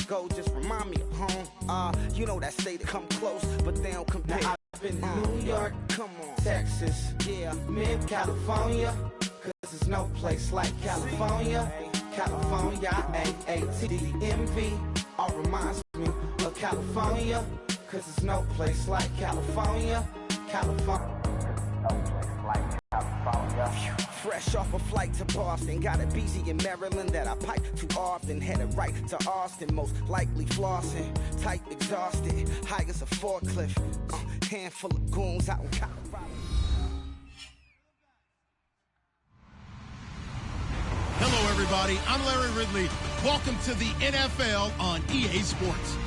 go, just remind me of home. You know that state to come close, but they don't compare. Now I've been to New York, come on, Texas, yeah, mid California, cause there's no place like California. California, AATDMV, all reminds me of California, cause there's no place like California. California. Fresh off a flight to Boston, got a BZ in Maryland that I pipe too often. Headed right to Austin, most likely flossing. Tight, exhausted, high as a forklift. Handful of goons out in Colorado. Hello, everybody. I'm Larry Ridley. Welcome to the NFL on EA Sports.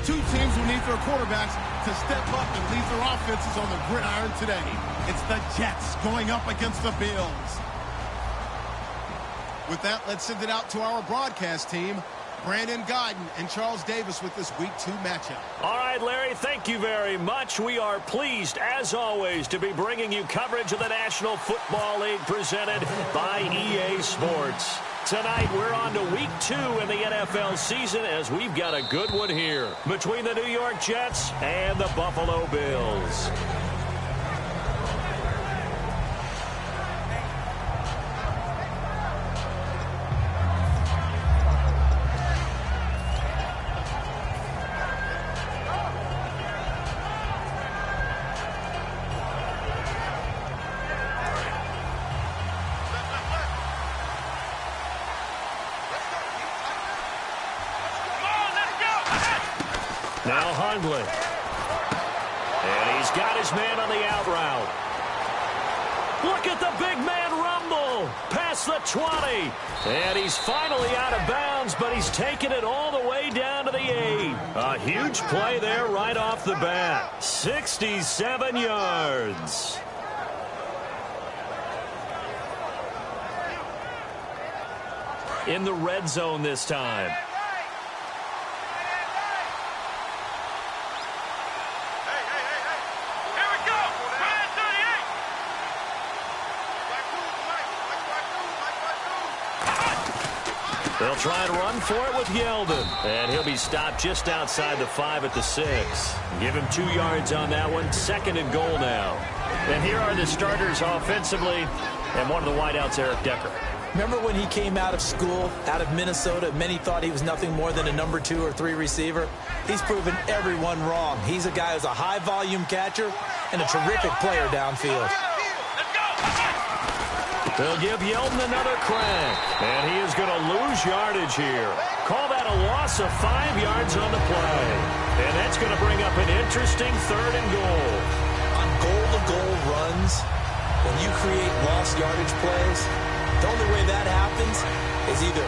Two teams will need their quarterbacks to step up and lead their offenses on the gridiron today. It's the Jets going up against the Bills. With that, let's send it out to our broadcast team. Brandon Guyton and Charles Davis with this Week 2 matchup. All right, Larry, thank you very much. We are pleased, as always, to be bringing you coverage of the National Football League presented by EA Sports. Tonight, we're on to Week 2 in the NFL season as we've got a good one here between the New York Jets and the Buffalo Bills. Now Hundley. And he's got his man on the out route. Look at the big man rumble. Past the 20. And he's finally out of bounds, but he's taken it all the way down to the 8. A huge play there right off the bat. 67 yards. In the red zone this time. They'll try and run for it with Yeldon. And he'll be stopped just outside the 5 at the 6. Give him 2 yards on that one. 2nd and goal now. And here are the starters offensively. And one of the wideouts, Eric Decker. Remember when he came out of school, out of Minnesota, many thought he was nothing more than a number 2 or 3 receiver? He's proven everyone wrong. He's a guy who's a high-volume catcher and a terrific player downfield. They'll give Yeldon another crack. And he is going to lose yardage here. Call that a loss of 5 yards on the play. And that's going to bring up an interesting 3rd and goal. On goal-to-goal runs, when you create lost yardage plays, the only way that happens is either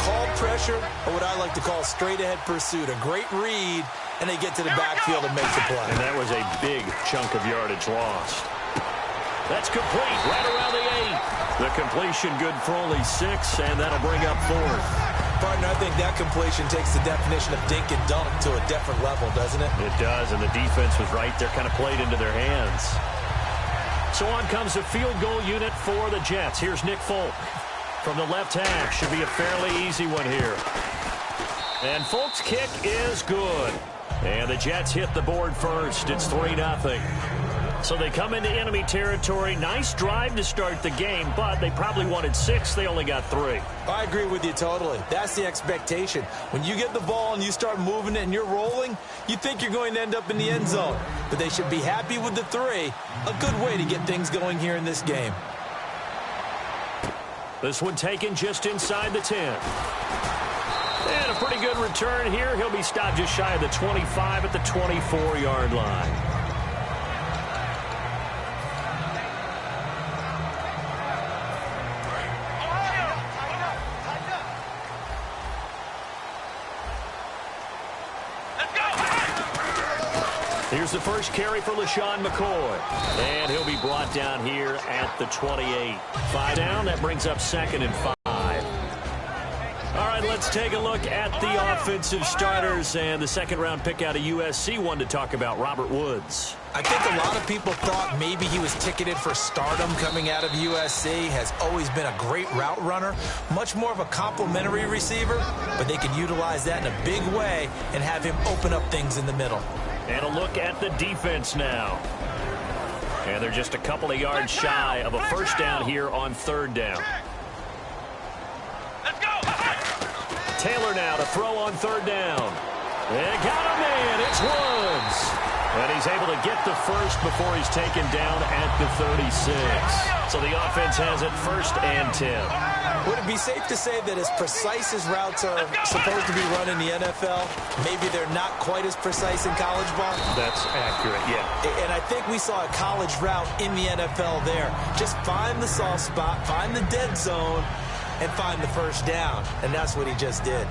called pressure or what I like to call straight-ahead pursuit. A great read, and they get to the backfield and make the play. And that was a big chunk of yardage lost. That's complete right around the 8. The completion good for only 6, and that'll bring up 4th. Partner, I think that completion takes the definition of dink and dunk to a different level, doesn't it? It does, and the defense was right there, kind of played into their hands. So on comes a field goal unit for the Jets. Here's Nick Folk from the left hash. Should be a fairly easy one here. And Folk's kick is good. And the Jets hit the board first. It's 3-0. So they come into enemy territory. Nice drive to start the game, but they probably wanted 6. They only got 3. I agree with you totally. That's the expectation. When you get the ball and you start moving it and you're rolling, you think you're going to end up in the end zone. But they should be happy with the 3. A good way to get things going here in this game. This one taken just inside the 10. And a pretty good return here. He'll be stopped just shy of the 25 at the 24-yard line. Here's the first carry for LaShawn McCoy. And he'll be brought down here at the 28. 5 down, that brings up 2nd and 5. All right, right, let's take a look at the offensive starters and the second-round pick out of USC. One to talk about, Robert Woods. I think a lot of people thought maybe he was ticketed for stardom coming out of USC. Has always been a great route runner, much more of a complimentary receiver, but they can utilize that in a big way and have him open up things in the middle. And a look at the defense now. And they're just a couple of yards shy of a first down here on third down. Taylor now to throw on third down. They got him in. It's Woods. And he's able to get the first before he's taken down at the 36. So the offense has it 1st and 10. Would it be safe to say that as precise as routes are supposed to be run in the NFL, maybe they're not quite as precise in college ball? That's accurate, yeah. And I think we saw a college route in the NFL there. Just find the soft spot, find the dead zone, and find the first down. And that's what he just did.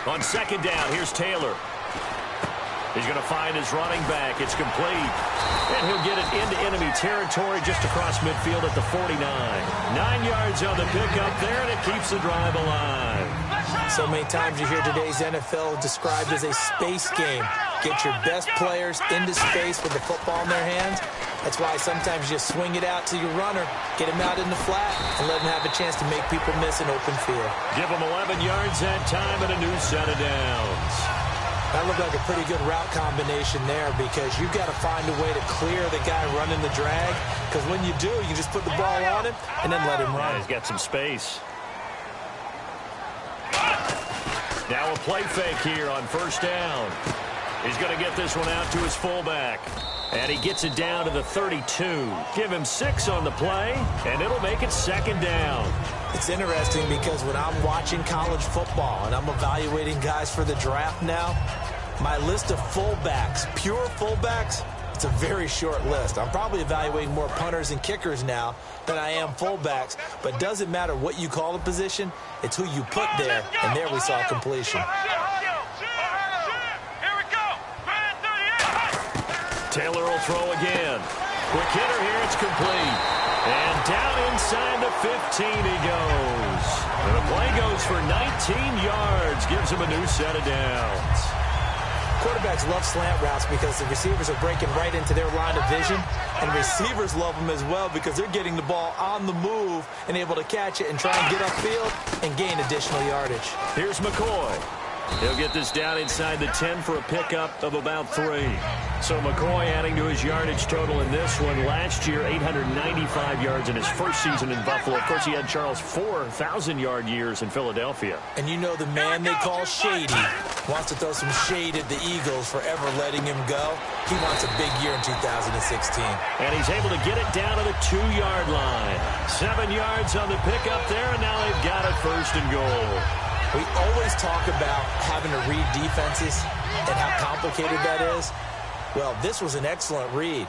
On second down, here's Taylor. He's going to find his running back. It's complete. And he'll get it into enemy territory just across midfield at the 49. 9 yards on the pickup there, and it keeps the drive alive. So many times you hear today's NFL described as a space game. Get your best players into space with the football in their hands. That's why sometimes you just swing it out to your runner, get him out in the flat, and let him have a chance to make people miss an open field. Give him 11 yards that time and a new set of downs. That looked like a pretty good route combination there because you've got to find a way to clear the guy running the drag, because when you do, you can just put the ball on him and then let him run. Yeah, he's got some space. Now a play fake here on first down. He's going to get this one out to his fullback. And he gets it down to the 32. Give him 6 on the play, and it'll make it second down. It's interesting because when I'm watching college football and I'm evaluating guys for the draft now, my list of fullbacks, pure fullbacks, it's a very short list. I'm probably evaluating more punters and kickers now than I am fullbacks, but it doesn't matter what you call the position, it's who you put there, and there we saw completion. Taylor will throw again. Quick hitter here, it's complete. And down inside the 15 he goes. And the play goes for 19 yards, gives him a new set of downs. Quarterbacks love slant routes because the receivers are breaking right into their line of vision, and receivers love them as well because they're getting the ball on the move and able to catch it and try and get upfield and gain additional yardage. Here's McCoy. He'll get this down inside the 10 for a pickup of about 3. So McCoy adding to his yardage total in this one. Last year, 895 yards in his first season in Buffalo. Of course, he had Charles 4,000-yard years in Philadelphia. And you know the man they call Shady wants to throw some shade at the Eagles for ever letting him go. He wants a big year in 2016. And he's able to get it down to the 2-yard line. 7 yards on the pickup there, and now they've got it 1st and goal. We always talk about having to read defenses and how complicated that is. Well, this was an excellent read.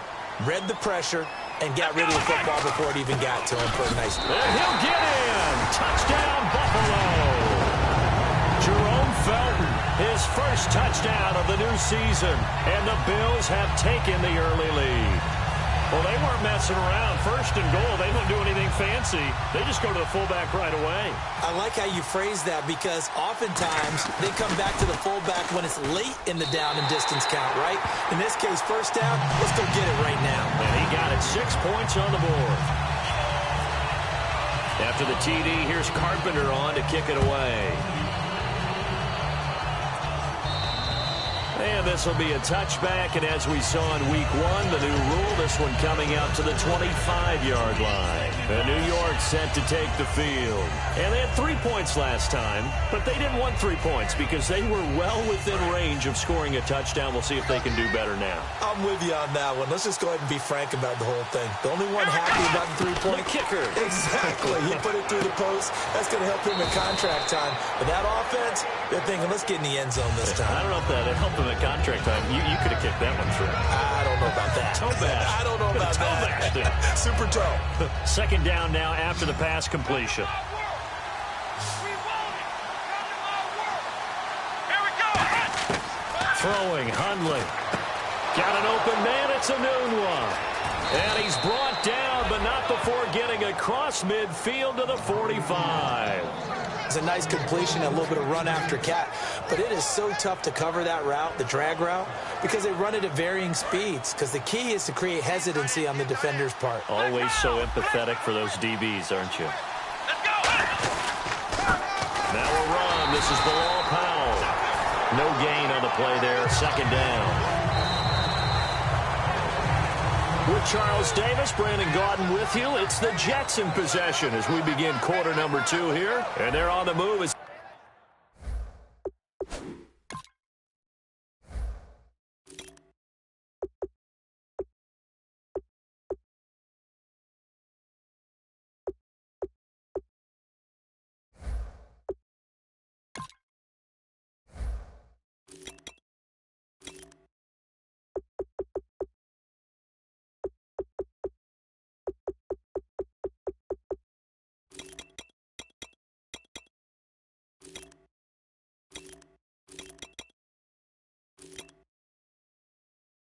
Read the pressure and got rid of the football before it even got to him for a nice throw. And he'll get in. Touchdown, Buffalo. Jerome Felton, his first touchdown of the new season. And the Bills have taken the early lead. Well, they weren't messing around. 1st and goal, they don't do anything fancy. They just go to the fullback right away. I like how you phrase that because oftentimes they come back to the fullback when it's late in the down and distance count, right? In this case, 1st down, let's go get it right now. And he got it 6 points on the board. After the TD, here's Carpenter on to kick it away. And this will be a touchback, and as we saw in Week 1, the new rule, this one coming out to the 25-yard line. And New York set to take the field. And they had 3 points last time, but they didn't want 3 points because they were well within range of scoring a touchdown. We'll see if they can do better now. I'm with you on that one. Let's just go ahead and be frank about the whole thing. The only one happy about the 3-point kicker. Exactly. He put it through the post. That's going to help him in contract time. But that offense, they're thinking, let's get in the end zone this time. I don't know if that helped him in contract time. You could have kicked that one through. I don't know about that. Toe bash. I don't know about that. Super toe. Second down now after the pass completion. Throwing, Hundley. Got an open man, it's a noon one. And he's brought down, but not before getting across midfield to the 45. It's a nice completion, a little bit of run after cat. But it is so tough to cover that route, the drag route, because they run it at varying speeds. Because the key is to create hesitancy on the defender's part. Always so empathetic for those DBs, aren't you? Now a run. This is Bilal Powell. No gain on the play there. Second down. With Charles Davis, Brandon Gaudin with you. It's the Jets in possession as we begin quarter number 2 here. And they're on the move.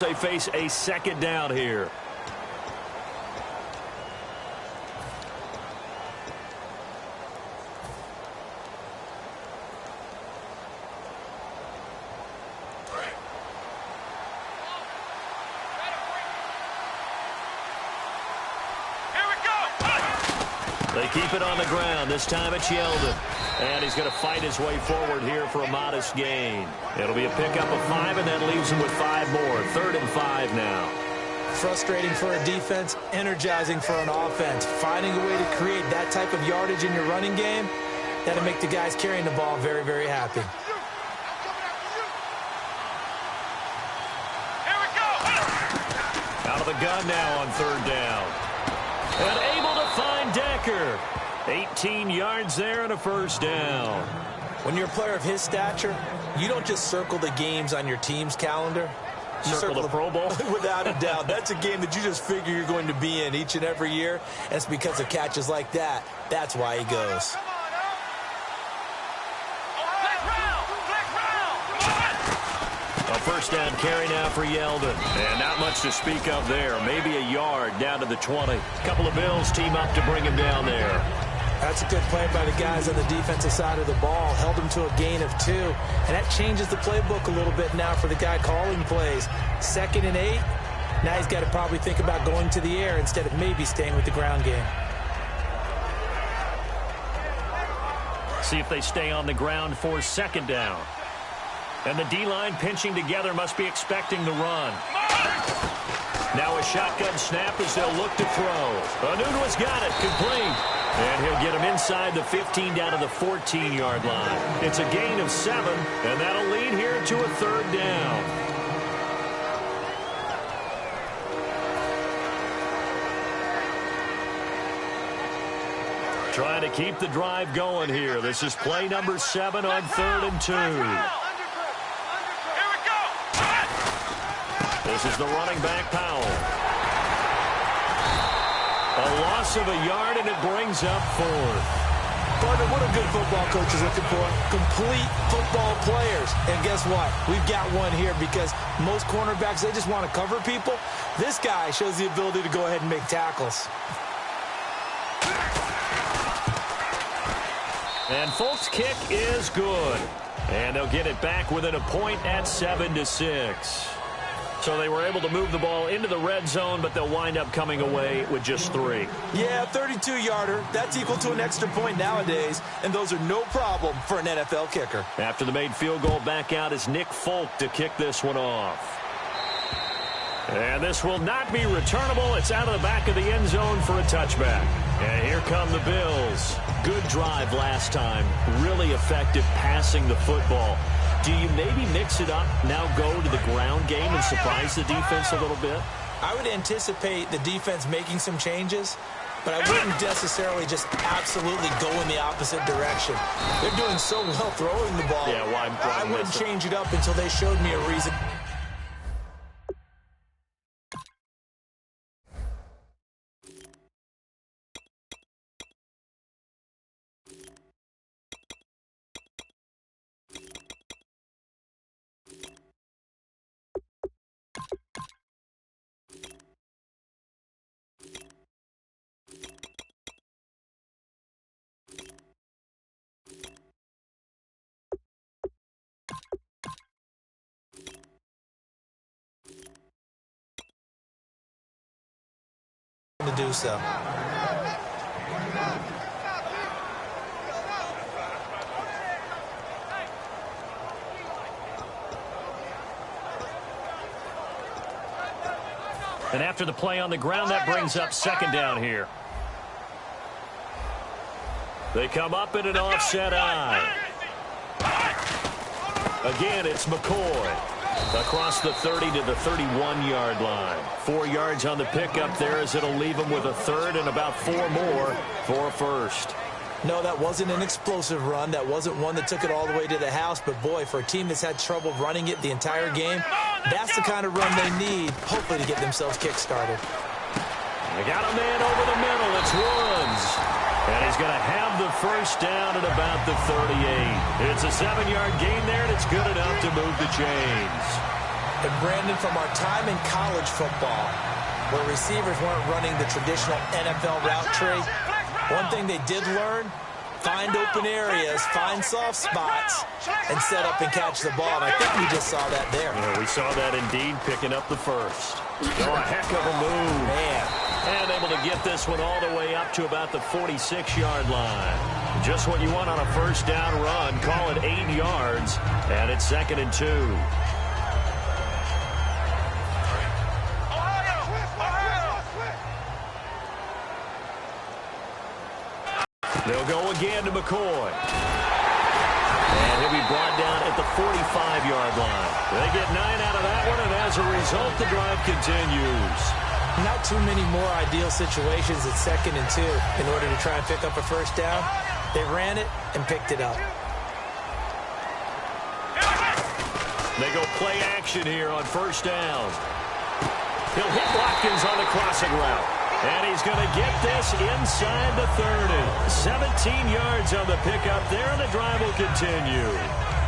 They face a second down here. They keep it on the ground. This time it's Yeldon. And he's going to fight his way forward here for a modest gain. It'll be a pickup of 5, and that leaves him with 5 more. 3rd and 5 now. Frustrating for a defense, energizing for an offense. Finding a way to create that type of yardage in your running game, that'll make the guys carrying the ball very, very happy. Out of the gun now on 3rd down. And able to find Decker. 18 yards there and a first down. When you're a player of his stature, you don't just circle the games on your team's calendar. You circle the Pro Bowl? Without a doubt. That's a game that you just figure you're going to be in each and every year. And it's because of catches like that. That's why he goes. A first down carry now for Yeldon. And not much to speak of there. Maybe a yard down to the 20. A couple of Bills team up to bring him down there. That's a good play by the guys on the defensive side of the ball. Held him to a gain of 2. And that changes the playbook a little bit now for the guy calling plays. 2nd and 8. Now he's got to probably think about going to the air instead of maybe staying with the ground game. See if they stay on the ground for 2nd down. And the D-line pinching together must be expecting the run. Now a shotgun snap as they'll look to throw. Anunua's got it, complete. And he'll get him inside the 15 down to the 14-yard line. It's a gain of 7, and that'll lead here to a 3rd down. Trying to keep the drive going here. This is play number 7 on 3rd and 2. This is the running back, Powell. A loss of a yard, and it brings up 4th. Partner, what a good football coach is looking for. Complete football players. And guess what? We've got one here because most cornerbacks, they just want to cover people. This guy shows the ability to go ahead and make tackles. And Folk's kick is good. And they'll get it back within a point at 7-6. So they were able to move the ball into the red zone, but they'll wind up coming away with just 3. Yeah, 32-yarder. That's equal to an extra point nowadays, and those are no problem for an NFL kicker. After the made field goal, back out is Nick Folk to kick this one off. And this will not be returnable. It's out of the back of the end zone for a touchback. And here come the Bills. Good drive last time. Really effective passing the football. Do you maybe mix it up, now go to the ground game and surprise the defense a little bit? I would anticipate the defense making some changes, but I wouldn't necessarily just absolutely go in the opposite direction. They're doing so well throwing the ball. Yeah, why I wouldn't change it up until they showed me a reason. do so. And after the play on the ground, that brings up second down here. They come up in an offset eye. Again, it's McCoy. Across the 30 to the 31-yard line. 4 yards on the pickup there as it'll leave him with a third and about 4 more for a first. No, that wasn't an explosive run. That wasn't one that took it all the way to the house. But, boy, for a team that's had trouble running it the entire game, that's the kind of run they need, hopefully, to get themselves kick-started. They got a man over the middle. It's Woods. And he's going to have the first down at about the 38. It's a 7-yard gain there, and it's good enough to move the chains. And, Brandon, from our time in college football, where receivers weren't running the traditional NFL route tree, one thing they did learn, find open areas, find soft spots, and set up and catch the ball. And I think we just saw that there. Yeah, we saw that indeed, picking up the first. Oh, a heck of a move. Man. And able to get this one all the way up to about the 46-yard line. Just what you want on a first down run. Call it 8 yards, and it's 2nd and 2. They'll go again to McCoy. And he'll be brought down at the 45-yard line. They get 9 out of that one, and as a result, the drive continues. Not too many more ideal situations at 2nd and 2 in order to try and pick up a first down. They ran it and picked it up. They go play action here on first down. He'll hit Watkins on the crossing route. And he's going to get this inside the 30. 17 yards on the pickup there, and the drive will continue.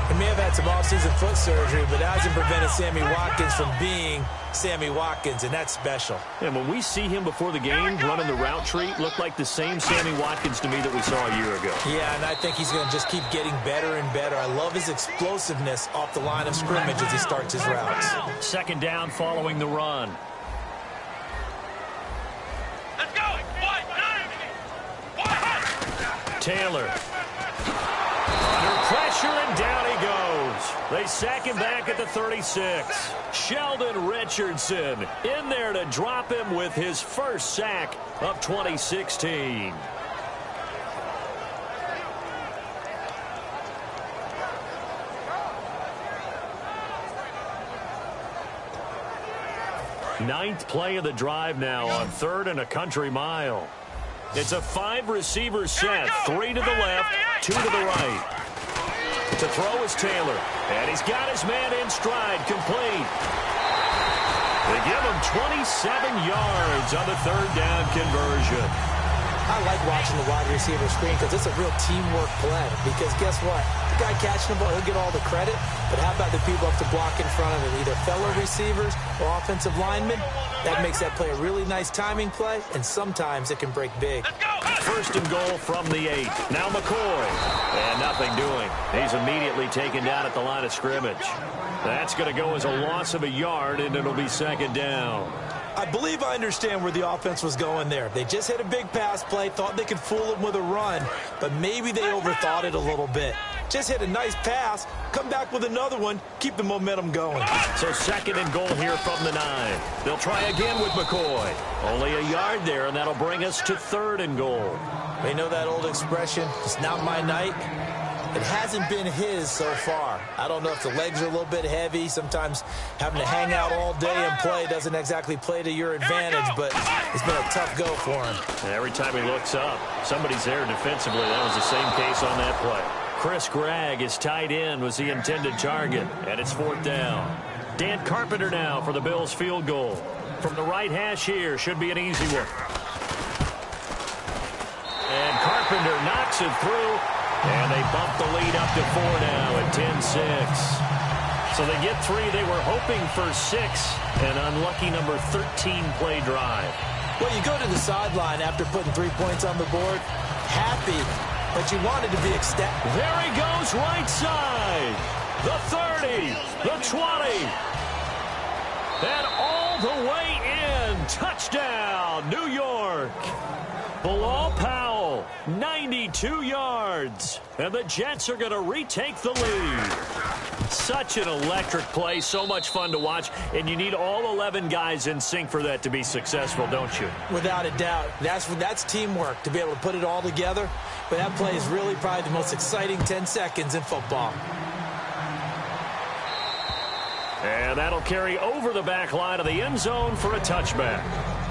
He may have had some offseason foot surgery, but that hasn't prevented Sammy Watkins from being Sammy Watkins, and that's special. And when we see him before the game running the route tree, it looked like the same Sammy Watkins to me that we saw a year ago. Yeah, and I think he's going to just keep getting better and better. I love his explosiveness off the line of scrimmage as he starts his routes. Second down following the run. Taylor. Under pressure, and down he goes. They sack him back at the 36. Sheldon Richardson in there to drop him with his first sack of 2016. Ninth play of the drive now on 3rd and a country mile. It's a 5-receiver set. 3 to the left, 2 to the right. To throw is Taylor. And he's got his man in stride, complete. They give him 27 yards on the 3rd down conversion. I like watching the wide receiver screen because it's a real teamwork play. Because guess what? The guy catching the ball, he'll get all the credit. But how about the people up to block in front of him? Either fellow receivers or offensive linemen. That makes that play a really nice timing play, and sometimes it can break big. First and goal from the 8. Now McCoy. And nothing doing. He's immediately taken down at the line of scrimmage. That's going to go as a loss of a yard, and it'll be 2nd down. I believe I understand where the offense was going there. They just hit a big pass play, thought they could fool him with a run, but maybe they overthought it a little bit. Just hit a nice pass, come back with another one, keep the momentum going. So 2nd and goal here from the 9. They'll try again with McCoy. Only a yard there, and that'll bring us to 3rd and goal. They know that old expression, it's not my night. It hasn't been his so far. I don't know if the legs are a little bit heavy. Sometimes having to hang out all day and play doesn't exactly play to your advantage, but it's been a tough go for him. And every time he looks up, somebody's there defensively. That was the same case on that play. Chris Gregg, his tight end, was the intended target, and it's 4th down. Dan Carpenter now for the Bills field goal. From the right hash here, should be an easy one. And Carpenter knocks it through. And they bump the lead up to 4 now at 10-6. So they get 3. They were hoping for 6. An unlucky number 13 play drive. Well, you go to the sideline after putting 3 points on the board. Happy, but you wanted to be ecstatic. There he goes right side. The 30, the 20. And all the way in. Touchdown, New York. Bilal Powell, 92 yards. And the Jets are going to retake the lead. Such an electric play, so much fun to watch, and you need all 11 guys in sync for that to be successful, don't you? Without a doubt. That's teamwork, to be able to put it all together. But that play is really probably the most exciting 10 seconds in football. And that'll carry over the back line of the end zone for a touchback.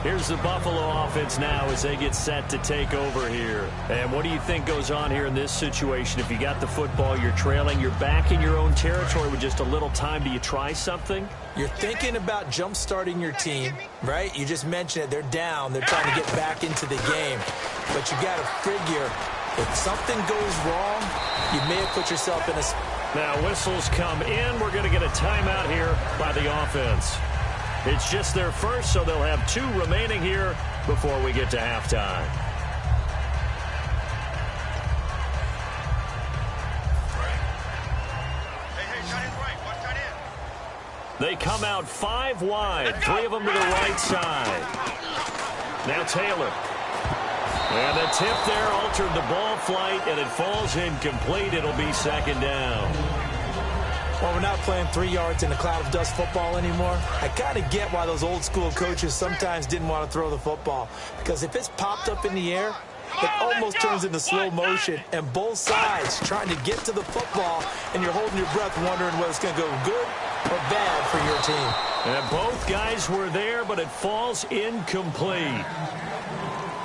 Here's the Buffalo offense now as they get set to take over here. And what do you think goes on here in this situation? If you got the football, you're trailing, you're back in your own territory with just a little time. Do you try something? You're thinking about jump-starting your team, right? You just mentioned it. They're down. They're trying to get back into the game. But you got to figure, if something goes wrong, you may have put yourself in a... Now whistles come in. We're going to get a timeout here by the offense. It's just their first, so they'll have 2 remaining here before we get to halftime. They come out 5 wide, 3 of them to the right side. Now Taylor. And the tip there altered the ball flight, and it falls incomplete. It'll be second down. Well, we're not playing 3 yards in a cloud of dust football anymore. I kind of get why those old school coaches sometimes didn't want to throw the football. Because if it's popped up in the air, it almost turns into slow motion. And both sides trying to get to the football, and you're holding your breath wondering whether it's going to go good or bad for your team. And both guys were there, but it falls incomplete.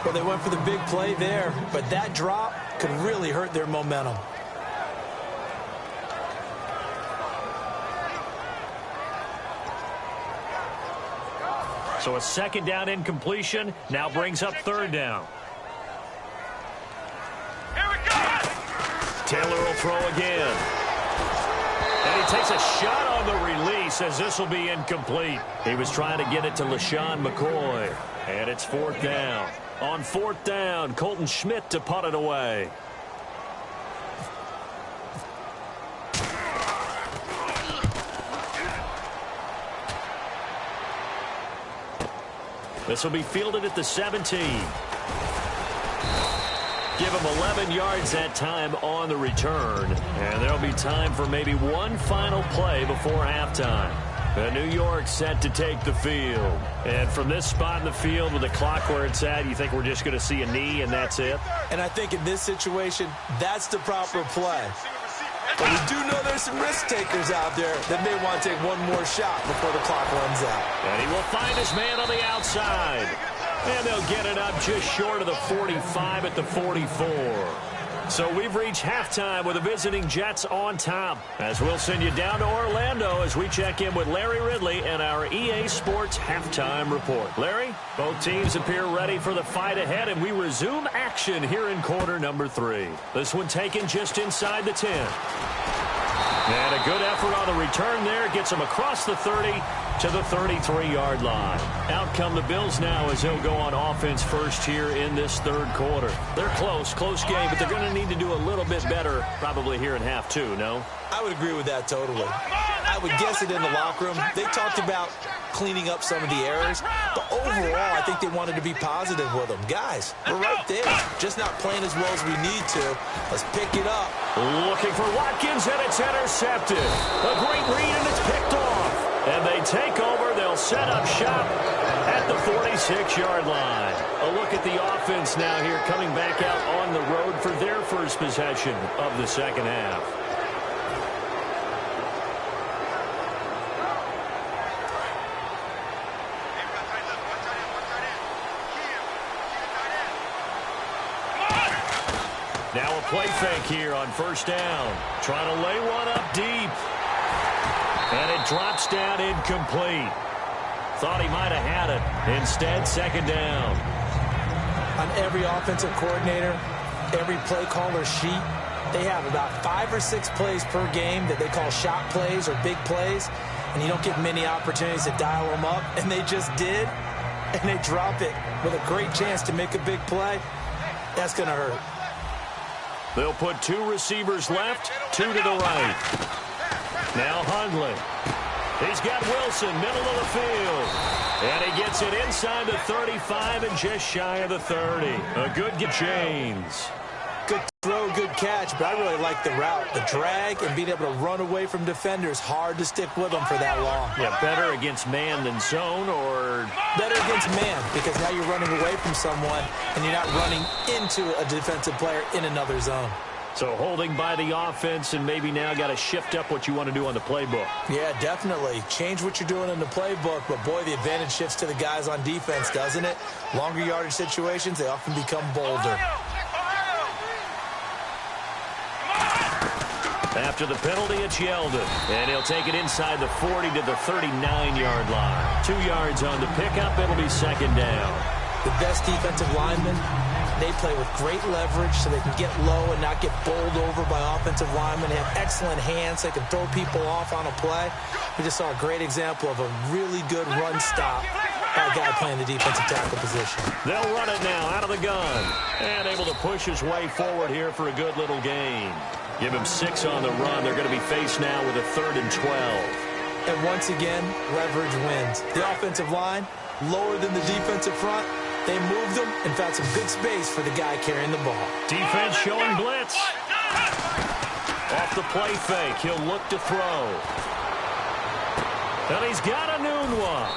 Well, they went for the big play there, but that drop could really hurt their momentum. So a second down incompletion now brings up third down. Here we go! Taylor will throw again. And he takes a shot on the release as this will be incomplete. He was trying to get it to LaShawn McCoy. And it's fourth down. On fourth down, Colton Schmidt to punt it away. This will be fielded at the 17. Give him 11 yards that time on the return. And there'll be time for maybe one final play before halftime. New York set to take the field. And from this spot in the field with the clock where it's at, you think we're just going to see a knee and that's it? And I think in this situation, that's the proper play. But we do know there's some risk takers out there that may want to take one more shot before the clock runs out. And he will find his man on the outside. And they'll get it up just short of the 45 at the 44. So we've reached halftime with the visiting Jets on top. As we'll send you down to Orlando as we check in with Larry Ridley and our EA Sports Halftime Report. Larry, both teams appear ready for the fight ahead, and we resume action here in quarter number 3. This one taken just inside the 10. And a good effort on the return there. Gets him across the 30 to the 33-yard line. Out come the Bills now as they'll go on offense first here in this third quarter. They're close game, but they're going to need to do a little bit better probably here in half 2, no? I would agree with that totally. I would guess it in the locker room. They talked about cleaning up some of the errors, but overall, I think they wanted to be positive with them. Guys, we're right there, just not playing as well as we need to. Let's pick it up. Looking for Watkins, and it's intercepted. A great read, and it's picked off. And they take over. They'll set up shop at the 46-yard line. A look at the offense now here, coming back out on the road for their first possession of the second half. Now a play fake here on first down. Trying to lay one up deep. And it drops down incomplete. Thought he might have had it. Instead, second down. On every offensive coordinator, every play caller sheet, they have about 5 or 6 plays per game that they call shot plays or big plays. And you don't get many opportunities to dial them up. And they just did. And they drop it with a great chance to make a big play. That's going to hurt. They'll put 2 receivers left, 2 to the right. Now Hundley. He's got Wilson, middle of the field. And he gets it inside the 35 and just shy of the 30. A good get, James. Good throw, good catch, but I really like the route. The drag and being able to run away from defenders, hard to stick with them for that long. Yeah, better against man than zone, or? Better against man, because now you're running away from someone and you're not running into a defensive player in another zone. So holding by the offense, and maybe now got to shift up what you want to do on the playbook. Yeah, definitely. Change what you're doing in the playbook, but boy, the advantage shifts to the guys on defense, doesn't it? Longer yardage situations, they often become bolder. After the penalty, it's Yeldon. And he'll take it inside the 40 to the 39-yard line. 2 yards on the pickup. It'll be second down. The best defensive linemen, they play with great leverage so they can get low and not get bowled over by offensive linemen. They have excellent hands. They can throw people off on a play. We just saw a great example of a really good run stop by a guy playing the defensive tackle position. They'll run it now out of the gun. And able to push his way forward here for a good little gain. Give him 6 on the run. They're going to be faced now with a 3rd and 12. And once again, leverage wins. The offensive line, lower than the defensive front. They moved them and found some good space for the guy carrying the ball. Defense showing blitz. Off the play fake. He'll look to throw. And he's got Enunwa.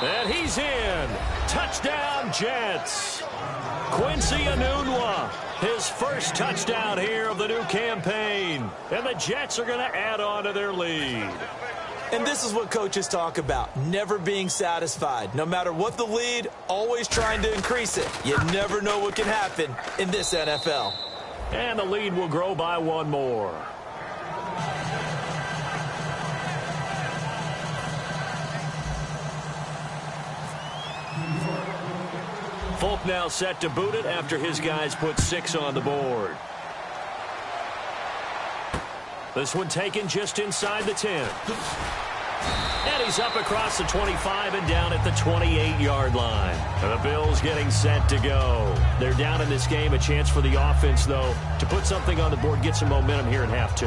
And he's in. Touchdown, Jets. Quincy Enunwa, his first touchdown here of the new campaign. And the Jets are going to add on to their lead. And this is what coaches talk about, never being satisfied. No matter what the lead, always trying to increase it. You never know what can happen in this NFL. And the lead will grow by 1 more. Folk now set to boot it after his guys put 6 on the board. This one taken just inside the 10. And he's up across the 25 and down at the 28-yard line. And the Bills getting set to go. They're down in this game. A chance for the offense, though, to put something on the board, get some momentum here in half 2.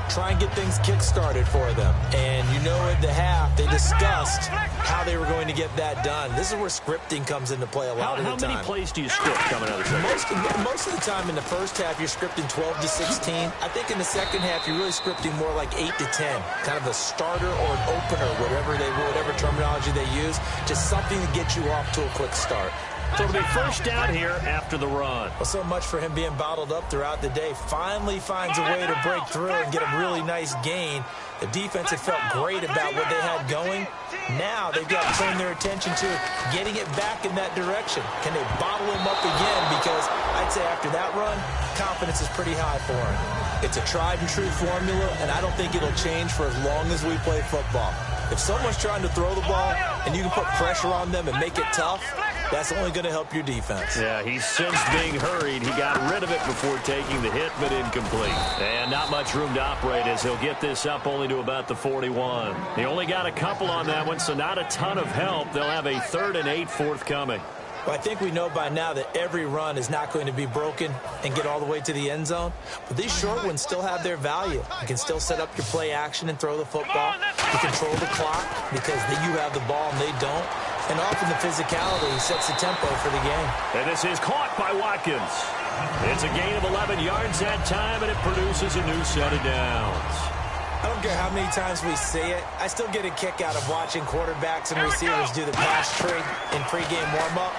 Try and get things kick-started for them. And you know at the half, they discussed how they were going to get that done. This is where scripting comes into play a lot of the time. How many plays do you script coming out of the second? Most of the time in the first half, you're scripting 12 to 16. I think in the second half, you're really scripting more like 8 to 10. Kind of a starter or an opener, whatever terminology they use. Just something to get you off to a quick start. So it'll be first down here after the run. Well, so much for him being bottled up throughout the day. Finally finds a way to break through and get a really nice gain. The defense had felt great about what they had going. Now they've got to turn their attention to getting it back in that direction. Can they bottle him up again? Because I'd say after that run, confidence is pretty high for him. It's a tried and true formula, and I don't think it'll change for as long as we play football. If someone's trying to throw the ball and you can put pressure on them and make it tough, that's only going to help your defense. Yeah, he sensed being hurried. He got rid of it before taking the hit, but incomplete. And not much room to operate as he'll get this up only to about the 41. He only got a couple on that one, so not a ton of help. They'll have a 3rd and 8 forthcoming. Well, I think we know by now that every run is not going to be broken and get all the way to the end zone. But these short ones still have their value. You can still set up your play action and throw the football. You control the clock because you have the ball and they don't. And often the physicality sets the tempo for the game. And this is caught by Watkins. It's a gain of 11 yards that time, and it produces a new set of downs. I don't care how many times we see it. I still get a kick out of watching quarterbacks and receivers do the pass tree in pregame warm-up.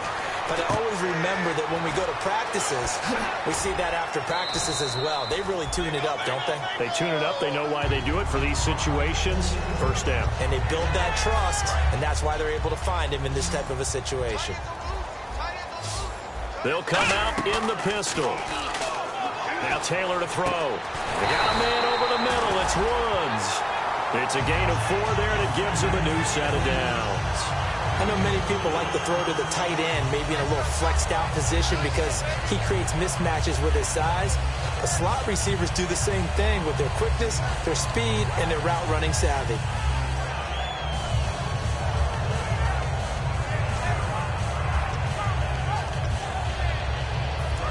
But I always remember that when we go to practices, we see that after practices as well. They really tune it up, don't they? They tune it up. They know why they do it for these situations. First down. And they build that trust, and that's why they're able to find him in this type of a situation. They'll come out in the pistol. Now Taylor to throw. They got a man over the middle. It's Woods. It's a gain of 4 there, and it gives him a new set of downs. I know many people like to throw to the tight end, maybe in a little flexed out position because he creates mismatches with his size. The slot receivers do the same thing with their quickness, their speed, and their route running savvy.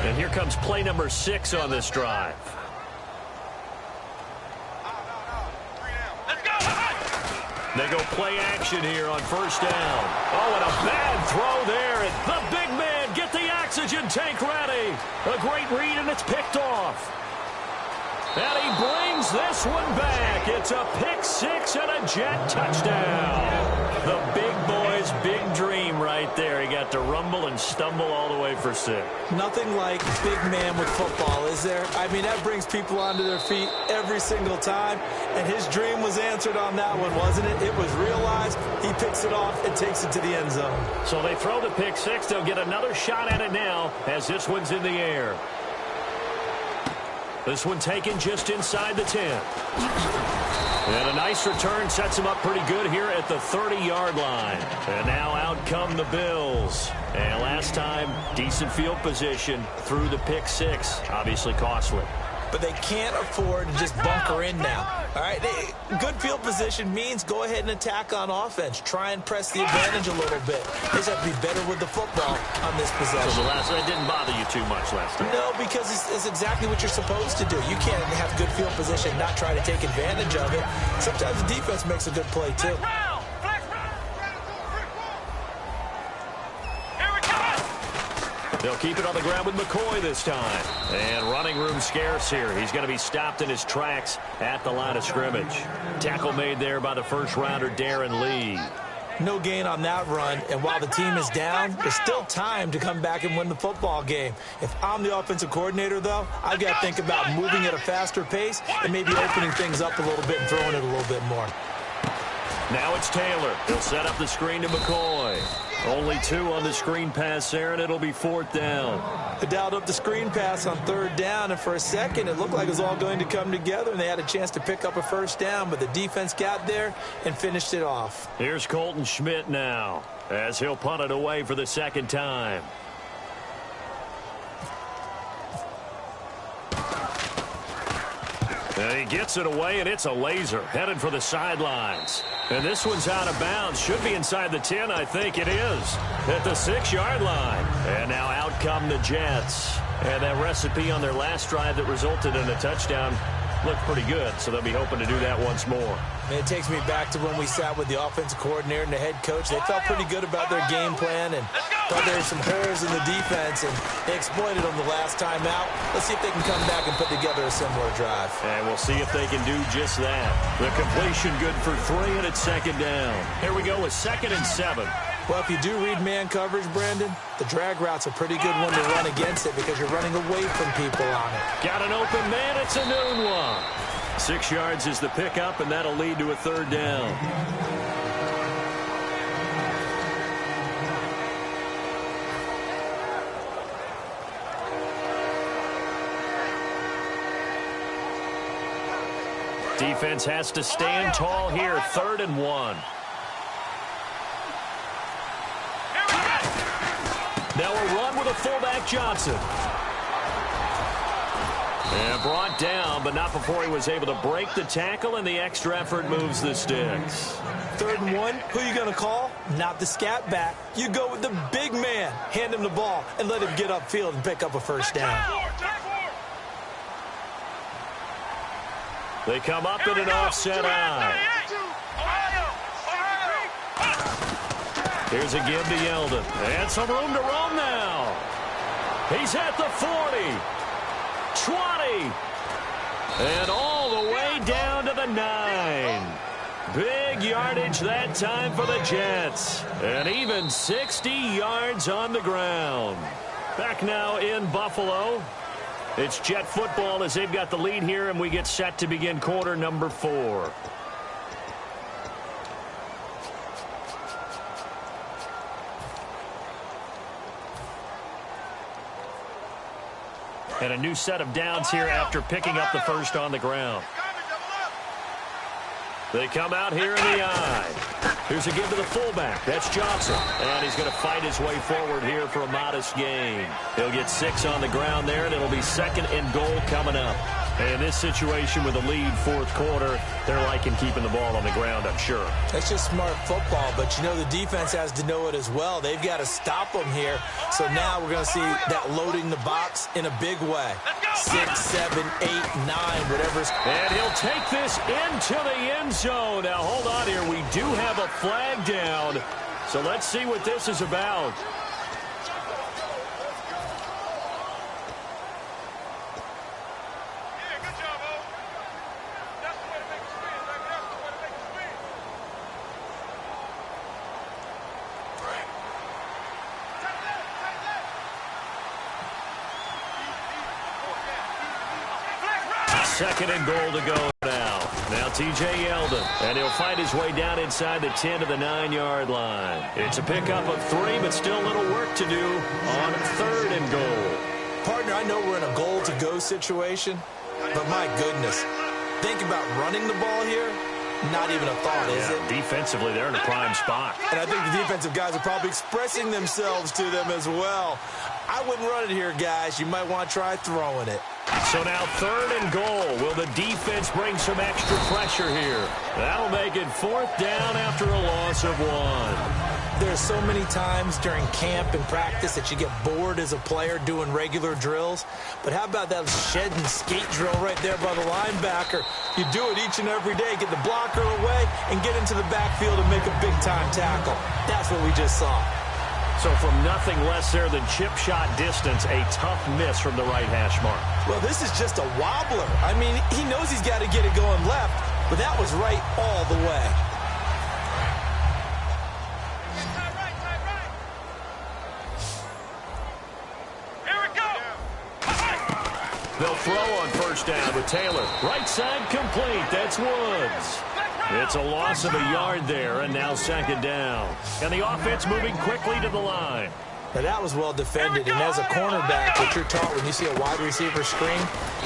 And here comes play number 6 on this drive. They go play action here on first down. Oh, and a bad throw there. And the big man, get the oxygen tank ready. A great read, and it's picked off. And he brings this one back. It's a pick six and a Jet touchdown. The big boy's big dream right there. He got to rumble and stumble all the way for 6. Nothing like big man with football, is there? I mean, that brings people onto their feet every single time. And his dream was answered on that one, wasn't it? It was realized. He picks it off and takes it to the end zone. So they throw the pick six. They'll get another shot at it now as this one's in the air. This one taken just inside the 10. And a nice return sets him up pretty good here at the 30-yard line. And now out come the Bills. And last time, decent field position through the pick six. Obviously costly. But they can't afford to just bunker in now. All right, good field position means go ahead and attack on offense. Try and press the advantage a little bit. They just have to be better with the football on this possession. So that didn't bother you too much last time? No, because it's exactly what you're supposed to do. You can't have good field position and not try to take advantage of it. Sometimes the defense makes a good play, too. They'll keep it on the ground with McCoy this time. And running room scarce here. He's going to be stopped in his tracks at the line of scrimmage. Tackle made there by the first-rounder, Darren Lee. No gain on that run, and while the team is down, there's still time to come back and win the football game. If I'm the offensive coordinator, though, I've got to think about moving at a faster pace and maybe opening things up a little bit and throwing it a little bit more. Now it's Taylor. He'll set up the screen to McCoy. Only 2 on the screen pass there, and it'll be 4th down. They dialed up the screen pass on 3rd down, and for a second it looked like it was all going to come together, and they had a chance to pick up a first down, but the defense got there and finished it off. Here's Colton Schmidt now, as he'll punt it away for the 2nd time. And he gets it away, and it's a laser headed for the sidelines. And this one's out of bounds. Should be inside the 10, I think it is. At the 6-yard line. And now out come the Jets. And that recipe on their last drive that resulted in a touchdown looked pretty good, so they'll be hoping to do that once more. And it takes me back to when we sat with the offensive coordinator and the head coach. They felt pretty good about their game plan and thought there were some holes in the defense, and they exploited them the last time out. Let's see if they can come back and put together a similar drive. And we'll see if they can do just that. The completion good for 3, and it's 2nd down. Here we go with 2nd and 7. Well, if you do read man coverage, Brandon, the drag route's a pretty good one to run against it because you're running away from people on it. Got an open man. It's a noon one. 6 yards is the pickup, and that'll lead to a 3rd down. Defense has to stand tall here. 3rd and 1. Now a run with a fullback Johnson. And brought down, but not before he was able to break the tackle, and the extra effort moves the sticks. 3rd and 1, who are you going to call? Not the scat back. You go with the big man. Hand him the ball and let him get upfield and pick up a first down. They come up in an offset eye. Here's a give to Yeldon. And some room to roam now. He's at the 40. 20. And all the way down to the 9. Big yardage that time for the Jets. And even 60 yards on the ground. Back now in Buffalo. It's Jet football as they've got the lead here, and we get set to begin quarter number 4. And a new set of downs here after picking up the first on the ground. They come out here in the eye. Here's a give to the fullback. That's Johnson. And he's going to fight his way forward here for a modest gain. He'll get 6 on the ground there, and it'll be 2nd and goal coming up. And in this situation with a lead 4th quarter, they're liking keeping the ball on the ground, I'm sure. That's just smart football, but you know the defense has to know it as well. They've got to stop them here. So now we're going to see that loading the box in a big way. 6, 7, 8, 9, whatever's. And he'll take this into the end zone. Now, hold on here. We do have a flag down. So let's see what this is about. Second and goal to go now. Now T.J. Yeldon, and he'll find his way down inside the 10 to the 9-yard line. It's a pickup of 3, but still a little work to do on 3rd and goal. Partner, I know we're in a goal-to-go situation, but my goodness, think about running the ball here. Not even a thought, is it? Defensively, they're in a prime spot. And I think the defensive guys are probably expressing themselves to them as well. I wouldn't run it here, guys. You might want to try throwing it. So now 3rd and goal. Will the defense bring some extra pressure here? That'll make it 4th down after a loss of 1. There's so many times during camp and practice that you get bored as a player doing regular drills. But how about that shed and skate drill right there by the linebacker? You do it each and every day. Get the blocker away and get into the backfield and make a big-time tackle. That's what we just saw. So from nothing less there than chip shot distance, a tough miss from the right hash mark. Well, this is just a wobbler. I mean, he knows he's got to get it going left, but that was right all the way. Here we go. They'll throw on 1st down with Taylor. Right side complete. That's Woods. It's a loss of a yard there, and now 2nd down. And the offense moving quickly to the line. Now, that was well defended, and as a cornerback, what you're taught when you see a wide receiver screen,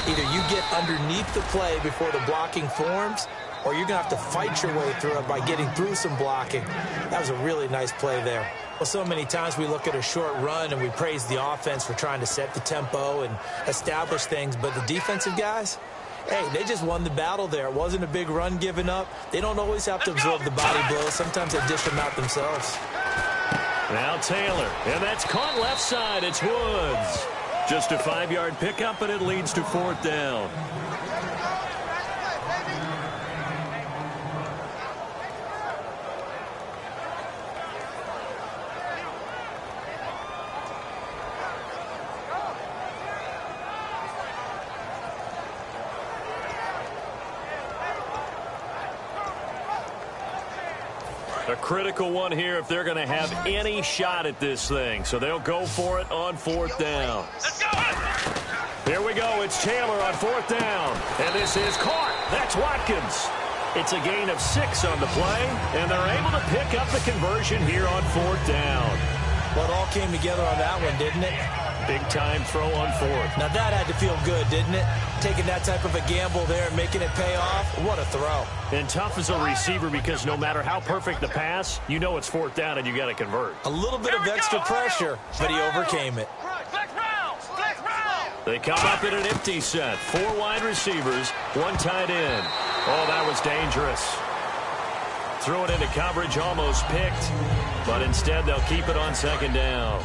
either you get underneath the play before the blocking forms, or you're going to have to fight your way through it by getting through some blocking. That was a really nice play there. Well, so many times we look at a short run and we praise the offense for trying to set the tempo and establish things, but the defensive guys, hey, they just won the battle there. It wasn't a big run given up. They don't always have to absorb the body blows. Sometimes they dish them out themselves. Now Taylor, and that's caught left side. It's Woods. Just a 5-yard pickup, and it leads to 4th down. A critical one here if they're going to have any shot at this thing. So they'll go for it on 4th down. Here we go. It's Taylor on 4th down. And this is caught. That's Watkins. It's a gain of 6 on the play, and they're able to pick up the conversion here on 4th down. Well, it all came together on that one, didn't it? Big-time throw on 4th. Now, that had to feel good, didn't it? Taking that type of a gamble there and making it pay off. What a throw. And tough as a receiver because no matter how perfect the pass, you know it's 4th down and you got to convert. A little bit of extra pressure, but he overcame it. They come up in an empty set. 4 wide receivers, 1 tight end. Oh, that was dangerous. Threw it into coverage, almost picked, but instead they'll keep it on 2nd down.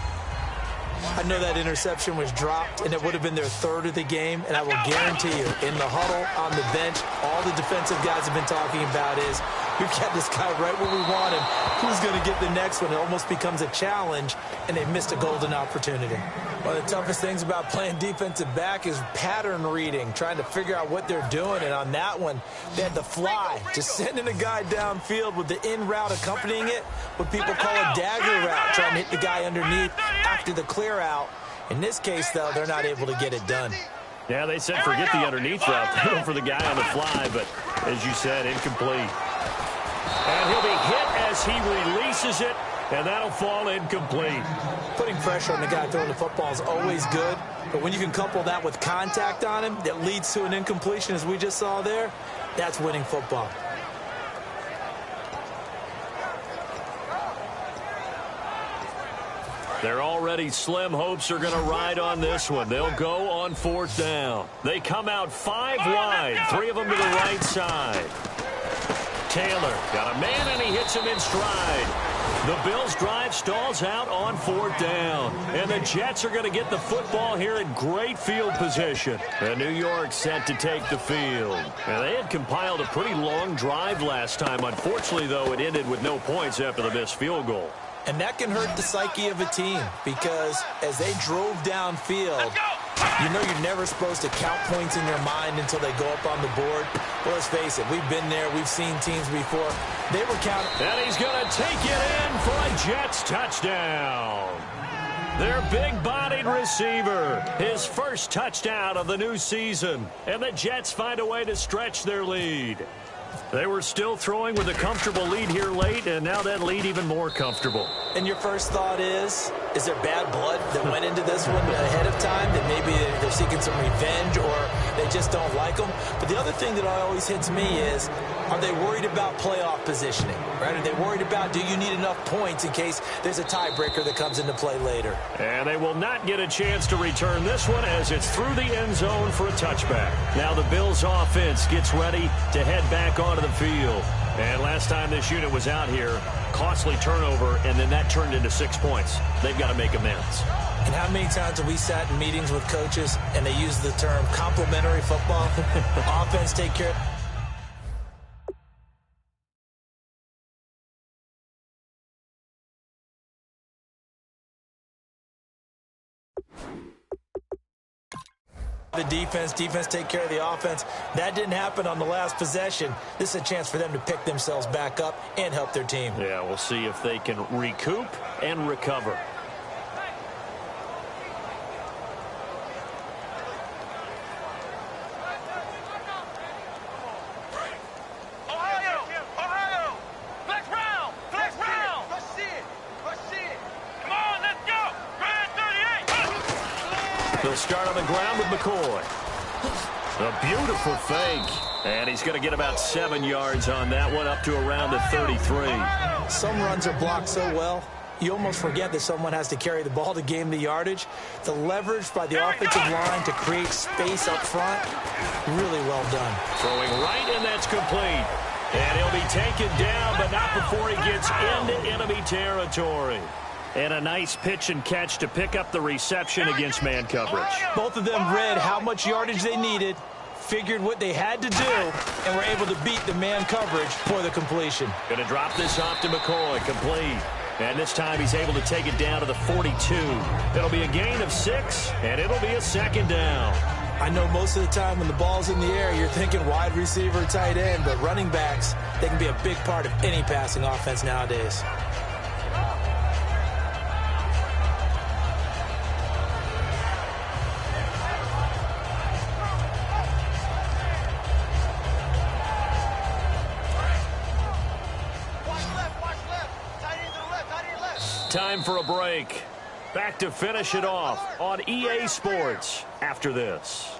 I know that interception was dropped, and it would have been their 3rd of the game, and I will guarantee you, in the huddle, on the bench, all the defensive guys have been talking about is, we've got this guy right where we want him. Who's going to get the next one? It almost becomes a challenge, and they missed a golden opportunity. One of the toughest things about playing defensive back is pattern reading, trying to figure out what they're doing, and on that one, they had the fly, just sending a guy downfield with the in route accompanying it, what people call a dagger route, trying to hit the guy underneath after the clear out. In this case, though, they're not able to get it done. Yeah, they said forget the underneath route. They go for the guy on the fly, but as you said, incomplete. And he'll be hit as he releases it, and that'll fall incomplete. Putting pressure on the guy throwing the football is always good, but when you can couple that with contact on him that leads to an incompletion, as we just saw there, that's winning football. Their already slim hopes are going to ride on this one. They'll go on 4th down. They come out 5 wide, 3 of them to the right side. Taylor got a man, and he hits him in stride. The Bills' drive stalls out on 4th down. And the Jets are going to get the football here in great field position. And New York set to take the field. And they had compiled a pretty long drive last time. Unfortunately, though, it ended with no points after the missed field goal. And that can hurt the psyche of a team because as they drove downfield, you know you're never supposed to count points in your mind until they go up on the board. Well, let's face it, we've been there. We've seen teams before. They were counting. And he's going to take it in for a Jets touchdown. Their big-bodied receiver, his first touchdown of the new season. And the Jets find a way to stretch their lead. They were still throwing with a comfortable lead here late, and now that lead even more comfortable. And your first thought is there bad blood that went into this one ahead of time, that maybe they're seeking some revenge or they just don't like them? But the other thing that always hits me is, are they worried about playoff positioning? Right? Are they worried about, do you need enough points in case there's a tiebreaker that comes into play later? And they will not get a chance to return this one as it's through the end zone for a touchback. Now the Bills' offense gets ready to head back onto the field. And last time this unit was out here, costly turnover, and then that turned into 6 points. They've got to make amends. And how many times have we sat in meetings with coaches and they use the term complementary football? Offense take care. The defense take care of the offense. That didn't happen on the last possession. This is a chance for them to pick themselves back up and help their team. Yeah, we'll see if they can recoup and recover. They'll start on the ground with McCoy. A beautiful fake. And he's going to get about 7 yards on that one, up to around the 33. Some runs are blocked so well, you almost forget that someone has to carry the ball to gain the yardage. The leverage by the offensive line to create space up front, really well done. Throwing right, and that's complete. And he'll be taken down, but not before he gets into enemy territory. And a nice pitch and catch to pick up the reception against man coverage. Both of them read how much yardage they needed, figured what they had to do, and were able to beat the man coverage for the completion. Going to drop this off to McCoy, complete. And this time he's able to take it down to the 42. It'll be a gain of 6, and it'll be a 2nd down. I know most of the time when the ball's in the air, you're thinking wide receiver, tight end, but running backs, they can be a big part of any passing offense nowadays. Time for a break. Back to finish it off on EA Sports after this.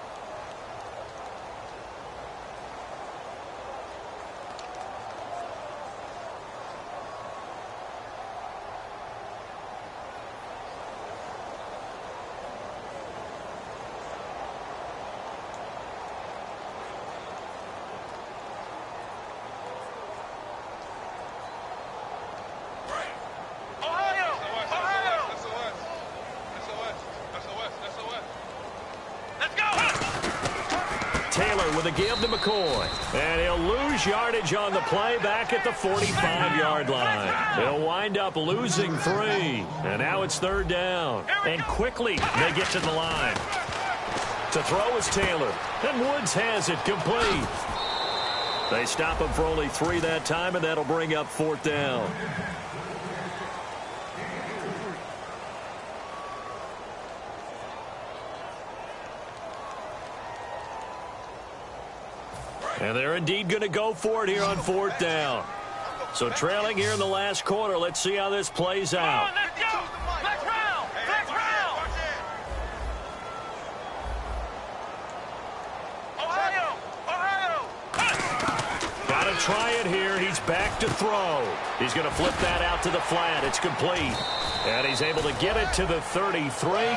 Taylor with a give to McCoy. And he'll lose yardage on the play back at the 45-yard line. He'll wind up losing 3. And now it's 3rd down. And quickly they get to the line. To throw is Taylor. And Woods has it complete. They stop him for only 3 that time, and that'll bring up 4th down. And they're indeed going to go for it here on 4th down. So trailing here in the last quarter. Let's see how this plays out. Got a try it here. He's back to throw. He's going to flip that out to the flat. It's complete. And he's able to get it to the 33.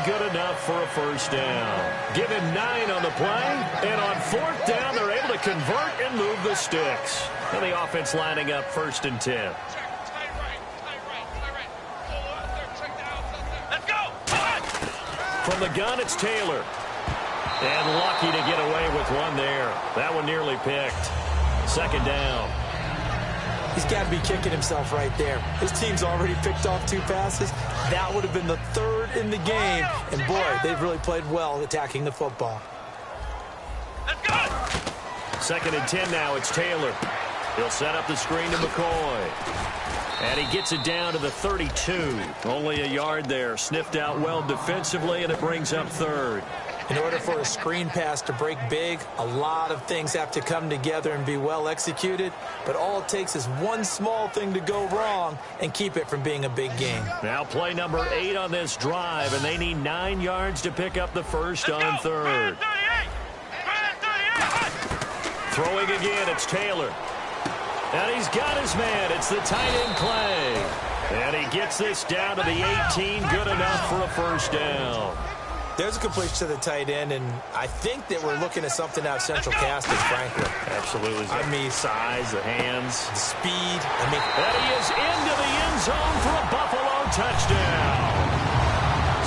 Good enough for a first down. Give him 9 on the play. And on 4th down, they're able to convert and move the sticks. And the offense lining up 1st and 10. From the gun, it's Taylor. And lucky to get away with one there. That one nearly picked. 2nd down. He's got to be kicking himself right there. His team's already picked off 2 passes. That would have been the 3rd in the game. And, boy, they've really played well attacking the football. Let's go! 2nd and 10 now. It's Taylor. He'll set up the screen to McCoy. And he gets it down to the 32. Only a yard there. Sniffed out well defensively, and it brings up 3rd. In order for a screen pass to break big, a lot of things have to come together and be well executed. But all it takes is one small thing to go wrong and keep it from being a big game. Now play number 8 on this drive, and they need 9 yards to pick up the first on 3rd. Throwing again, it's Taylor. And he's got his man. It's the tight end Clay. And he gets this down to the 18. Good enough for a first down. There's a completion to the tight end, and I think that we're looking at something out of central casting, frankly. Absolutely. I mean, size, the hands, the speed. I mean, and he is into the end zone for a Buffalo touchdown.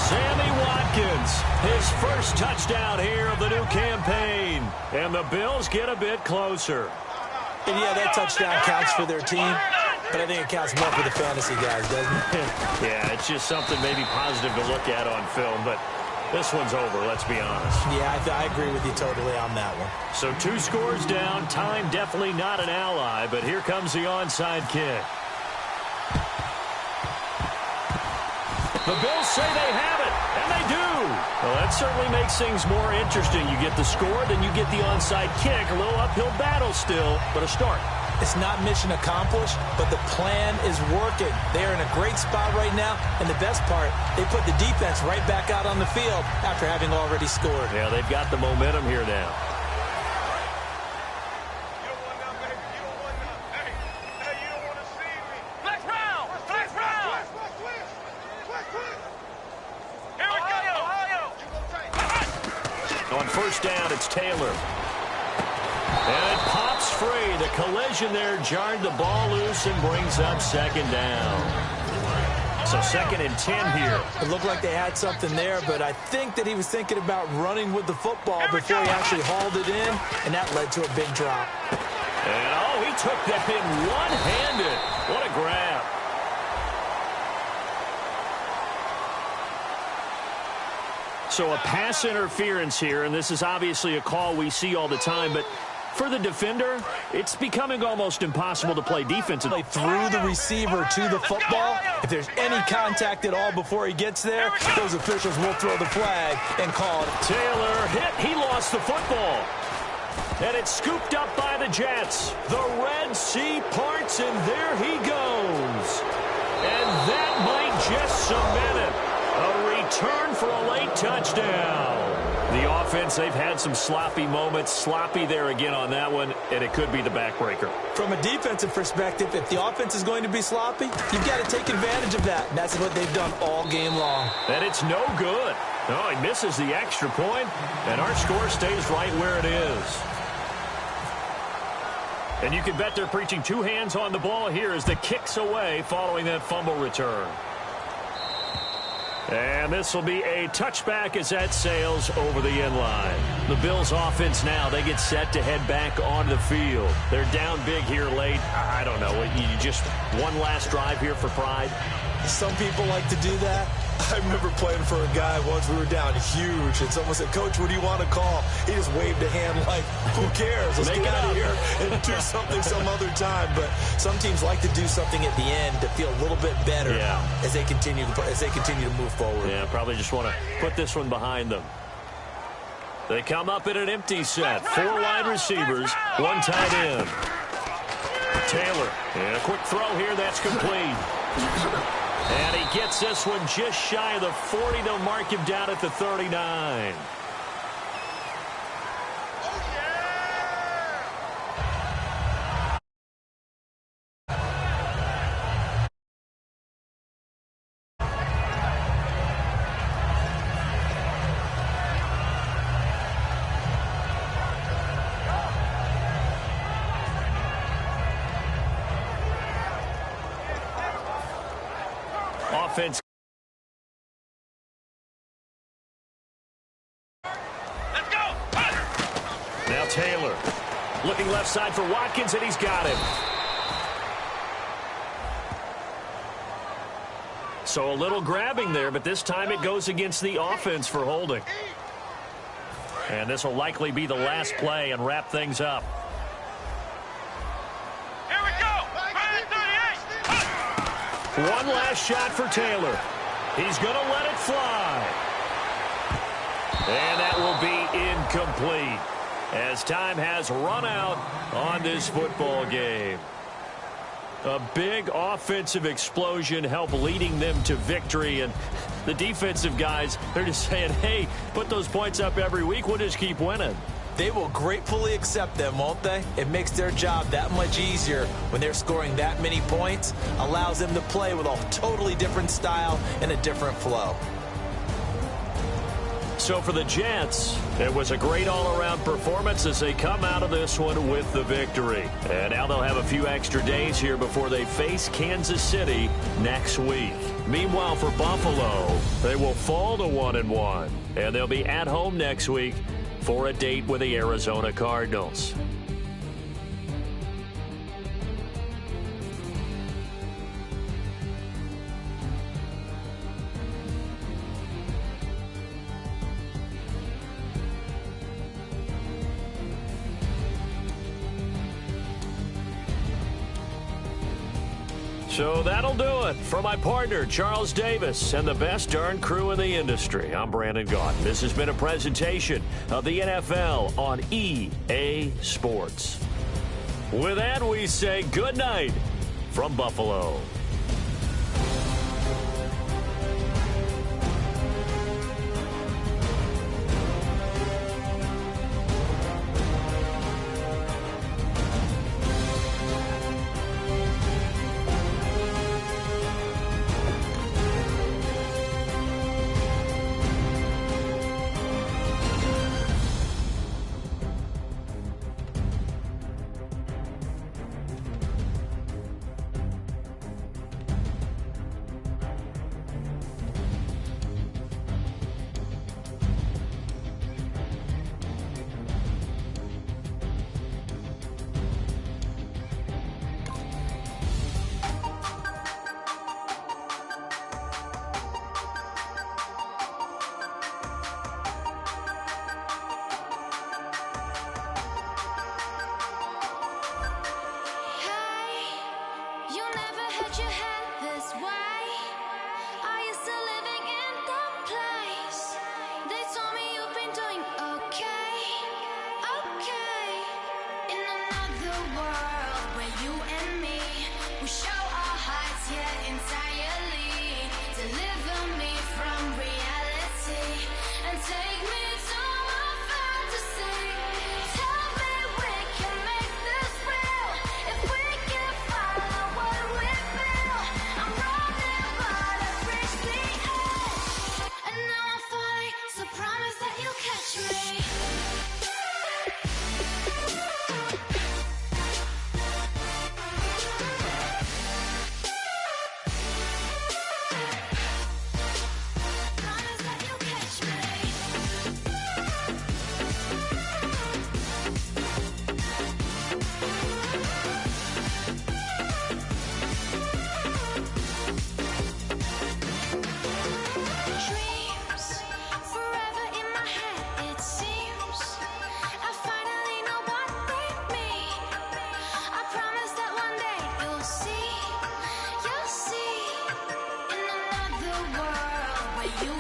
Sammy Watkins, his first touchdown here of the new campaign. And the Bills get a bit closer. And yeah, that touchdown counts for their team, but I think it counts more for the fantasy guys, doesn't it? Yeah, it's just something maybe positive to look at on film, but this one's over, let's be honest. Yeah, I agree with you totally on that one. So 2 scores down. Time definitely not an ally, but here comes the onside kick. The Bills say they have it, and they do. Well, that certainly makes things more interesting. You get the score, then you get the onside kick. A little uphill battle still, but a start. It's not mission accomplished, but the plan is working. They are in a great spot right now, and the best part, they put the defense right back out on the field after having already scored. Yeah, they've got the momentum here now. On 1st down, it's Taylor. And it pops free. The collision there jarred the ball loose and brings up 2nd down. So 2nd and 10 here. It looked like they had something there, but I think that he was thinking about running with the football before he actually hauled it in, and that led to a big drop. And, oh, he took that in one-handed. What a grab. So a pass interference here, and this is obviously a call we see all the time, but for the defender, it's becoming almost impossible to play defensively. Through the receiver to the football, if there's any contact at all before he gets there, those officials will throw the flag and call it. Taylor hit. He lost the football. And it's scooped up by the Jets. The Red Sea parts, and there he goes. And that might just cement it. A return for a late touchdown. The offense, they've had some sloppy moments. Sloppy there again on that one, and it could be the backbreaker. From a defensive perspective, if the offense is going to be sloppy, you've got to take advantage of that. And that's what they've done all game long. And it's no good. No, he misses the extra point, and our score stays right where it is. And you can bet they're preaching 2 hands on the ball here as the kick's away following that fumble return. And this will be a touchback as that sails over the end line. The Bills offense now, they get set to head back onto the field. They're down big here late. I don't know. You just one last drive here for pride? Some people like to do that. I remember playing for a guy once. We were down huge, and someone said, "Coach, what do you want to call?" He just waved a hand like, "Who cares? Let's get out of here and do something some other time." But some teams like to do something at the end to feel a little bit better as they continue to move forward. Yeah, probably just want to put this one behind them. They come up in an empty set. 4 wide receivers, 1 tight end. Taylor, and a quick throw here. That's complete. And he gets this one just shy of the 40. They'll mark him down at the 39. offense. Let's go! Now Taylor looking left side for Watkins, and he's got him. So a little grabbing there, but this time it goes against the offense for holding. And this will likely be the last play and wrap things up. Here we go! 38! One last shot for Taylor. He's going to let it fly. And that will be incomplete as time has run out on this football game. A big offensive explosion helped leading them to victory, and the defensive guys, they're just saying, hey, put those points up every week, we'll just keep winning. They will gratefully accept them, won't they? It makes their job that much easier when they're scoring that many points, allows them to play with a totally different style and a different flow. So for the Jets, it was a great all-around performance as they come out of this one with the victory. And now they'll have a few extra days here before they face Kansas City next week. Meanwhile, for Buffalo, they will fall to 1-1, and they'll be at home next week for a date with the Arizona Cardinals. So that'll do it for my partner, Charles Davis, and the best darn crew in the industry. I'm Brandon Gaudin. This has been a presentation of the NFL on EA Sports. With that, we say good night from Buffalo. You